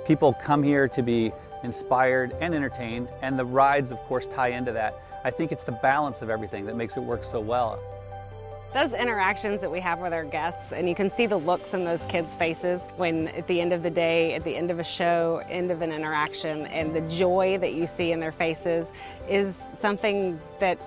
People come here to be inspired and entertained, and the rides, of course, tie into that. I think it's the balance of everything that makes it work so well. Those interactions that we have with our guests, and you can see the looks in those kids' faces when at the end of the day, at the end of a show, end of an interaction, and the joy that you see in their faces is something that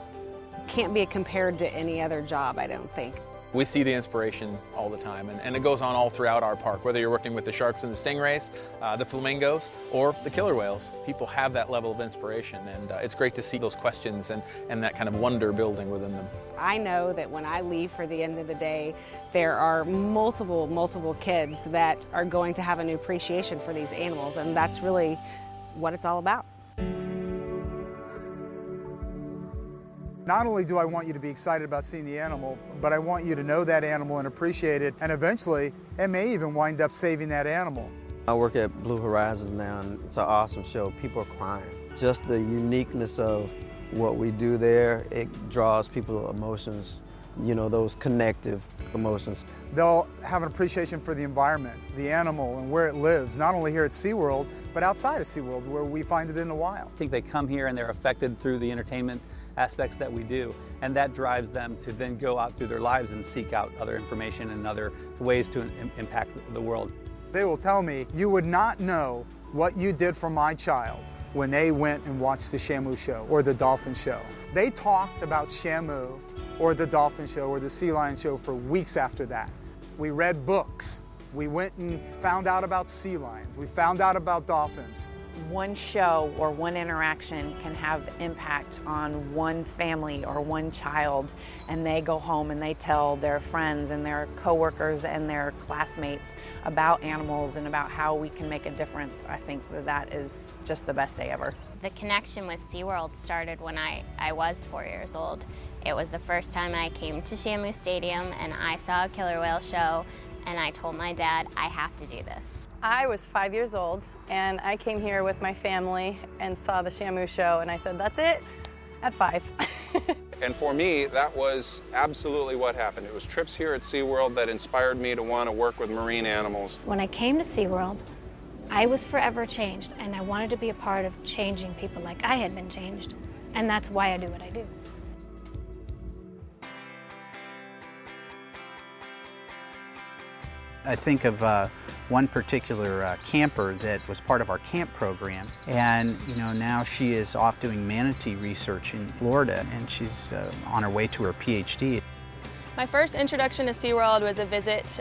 can't be compared to any other job, I don't think. We see the inspiration all the time, and it goes on all throughout our park, whether you're working with the sharks and the stingrays, the flamingos, or the killer whales. People have that level of inspiration, and it's great to see those questions and that kind of wonder building within them. I know that when I leave for the end of the day, there are multiple kids that are going to have a new appreciation for these animals, and that's really what it's all about. Not only do I want you to be excited about seeing the animal, but I want you to know that animal and appreciate it, and eventually it may even wind up saving that animal. I work at Blue Horizons now, and it's an awesome show. People are crying. Just the uniqueness of what we do there, it draws people emotions, you know, those connective emotions. They'll have an appreciation for the environment, the animal, and where it lives, not only here at SeaWorld, but outside of SeaWorld, where we find it in the wild. I think they come here and they're affected through the entertainment aspects that we do, and that drives them to then go out through their lives and seek out other information and other ways to impact the world. They will tell me, you would not know what you did for my child when they went and watched the Shamu show or the dolphin show. They talked about Shamu or the dolphin show or the sea lion show for weeks after that. We read books. We went and found out about sea lions. We found out about dolphins. One show or one interaction can have impact on one family or one child, and they go home and they tell their friends and their coworkers and their classmates about animals and about how we can make a difference. I think that is just the best day ever. The connection with SeaWorld started when I was 4 years old. It was the first time I came to Shamu Stadium and I saw a killer whale show, and I told my dad, I have to do this. I was 5 years old, and I came here with my family and saw the Shamu show, and I said, that's it, at 5. And for me, that was absolutely what happened. It was trips here at SeaWorld that inspired me to want to work with marine animals. When I came to SeaWorld, I was forever changed, and I wanted to be a part of changing people like I had been changed, and that's why I do what I do. I think of one particular camper that was part of our camp program, and now she is off doing manatee research in Florida, and she's on her way to her PhD. My first introduction to SeaWorld was a visit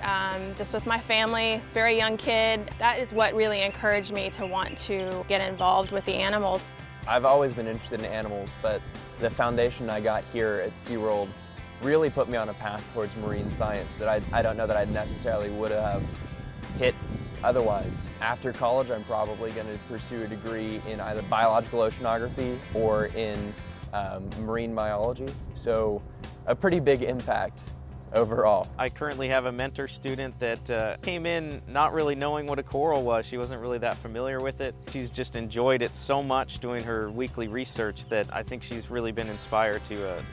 just with my family, very young kid. That is what really encouraged me to want to get involved with the animals. I've always been interested in animals, but the foundation I got here at SeaWorld really put me on a path towards marine science that I don't know that I necessarily would have hit otherwise. After college, I'm probably going to pursue a degree in either biological oceanography or in marine biology, so a pretty big impact overall. I currently have a mentor student that came in not really knowing what a coral was. She wasn't really that familiar with it. She's just enjoyed it so much doing her weekly research that I think she's really been inspired to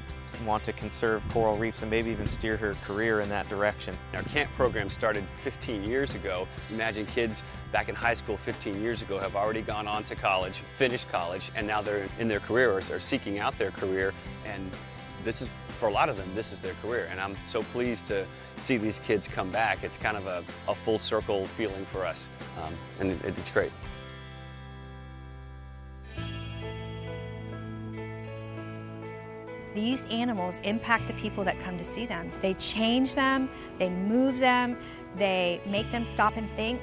want to conserve coral reefs and maybe even steer her career in that direction. Our camp program started 15 years ago. Imagine kids back in high school 15 years ago have already gone on to college, finished college, and now they're in their career or are seeking out their career, and this is, for a lot of them, this is their career, and I'm so pleased to see these kids come back. It's kind of a full circle feeling for us, and it's great. These animals impact the people that come to see them. They change them, they move them, they make them stop and think,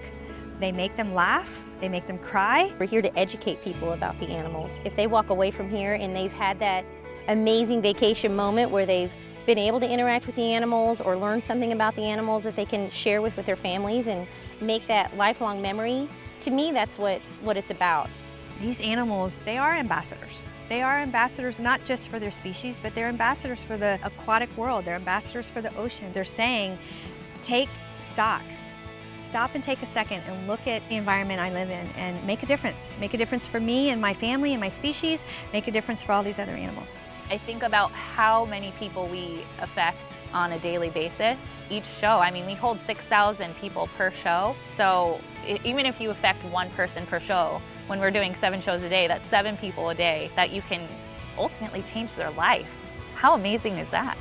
they make them laugh, they make them cry. We're here to educate people about the animals. If they walk away from here and they've had that amazing vacation moment where they've been able to interact with the animals or learn something about the animals that they can share with their families and make that lifelong memory, to me that's what it's about. These animals, they are ambassadors. They are ambassadors not just for their species, but they're ambassadors for the aquatic world. They're ambassadors for the ocean. They're saying, take stock. Stop and take a second and look at the environment I live in and make a difference. Make a difference for me and my family and my species. Make a difference for all these other animals. I think about how many people we affect on a daily basis. Each show, I mean, we hold 6,000 people per show. So even if you affect one person per show, when we're doing 7 shows a day, that's 7 people a day that you can ultimately change their life. How amazing is that?